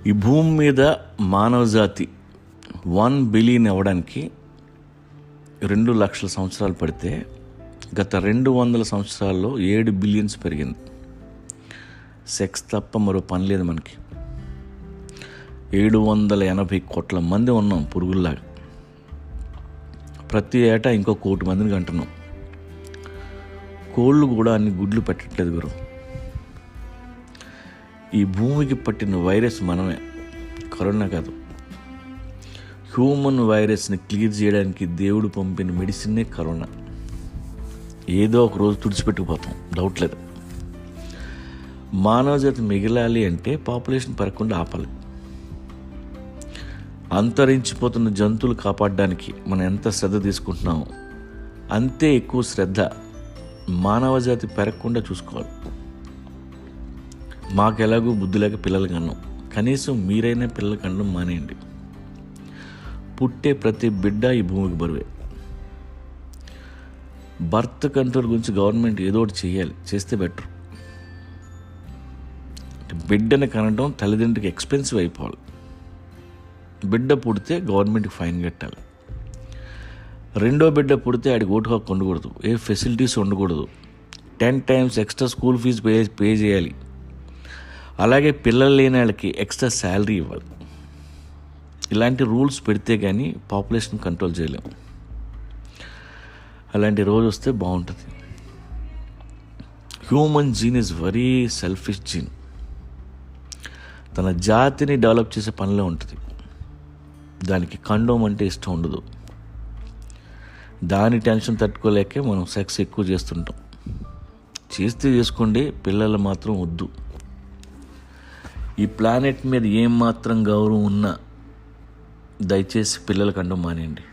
ఈ భూమి మీద మానవ జాతి 1 బిలియన్ అవ్వడానికి 2 లక్షల సంవత్సరాలు పడితే గత 200 సంవత్సరాల్లో 7 బిలియన్స్ పెరిగింది. సెక్స్ తప్ప మరో పని లేదు మనకి. 780 కోట్ల మంది ఉన్నాం పురుగుల్లాగా. ప్రతి ఏటా ఇంకో 1 కోటి మందిని కంటున్నాం. కోళ్ళు కూడా అన్ని గుడ్లు పెట్టట్లేదు గురు. ఈ భూమికి పట్టిన వైరస్ మనమే, కరోనా కాదు. హ్యూమన్ వైరస్ని క్లియర్ చేయడానికి దేవుడు పంపిన మెడిసిన్నే కరోనా. ఏదో ఒక రోజు తుడిచిపెట్టుకుపోతాం, డౌట్ లేదు. మానవ జాతి మిగలాలి అంటే పాపులేషన్ పెరగకుండా ఆపాలి. అంతరించిపోతున్న జంతువులు కాపాడడానికి మనం ఎంత శ్రద్ధ తీసుకుంటున్నామో అంతే ఎక్కువ శ్రద్ధ మానవ జాతి పెరగకుండా చూసుకోవాలి. మాకెలాగూ బుద్ధి లేక పిల్లలు కన్నాం, కనీసం మీరైనా పిల్లలు కనడం మానేయండి. పుట్టే ప్రతి బిడ్డ ఈ భూమికి బరువే. బర్త్ కంట్రోల్ గురించి గవర్నమెంట్ ఏదో ఒకటి చేయాలి, చేస్తే బెటర్. బిడ్డని కనడం తల్లిదండ్రికి ఎక్స్పెన్సివ్ అయిపోవాలి. బిడ్డ పుడితే గవర్నమెంట్కి ఫైన్ కట్టాలి. రెండో బిడ్డ పుడితే ఆడికి ఓటు హక్కు ఉండకూడదు, ఏ ఫెసిలిటీస్ ఉండకూడదు, 10 times extra school fees pay చేయాలి. అలాగే పిల్లలు లేని వాళ్ళకి ఎక్స్ట్రా శాలరీ ఇవ్వాలి. ఇలాంటి రూల్స్ పెడితే కానీ పాపులేషన్ కంట్రోల్ చేయలేము. అలాంటి రోజు వస్తే బాగుంటుంది. Human gene is very selfish gene. తన జాతిని డెవలప్ చేసే పనిలో ఉంటుంది. దానికి కండోమ్ అంటే ఇష్టం ఉండదు. దాని టెన్షన్ తట్టుకోలేకే మనం సెక్స్ ఎక్కువ చేస్తుంటాం. చేస్తే చేసుకోండి, పిల్లలు మాత్రం వద్దు. ఈ ప్లానెట్ మీద ఏం మాత్రం గౌరవం ఉన్నా దయచేసి పిల్లల కండం మానేయండి.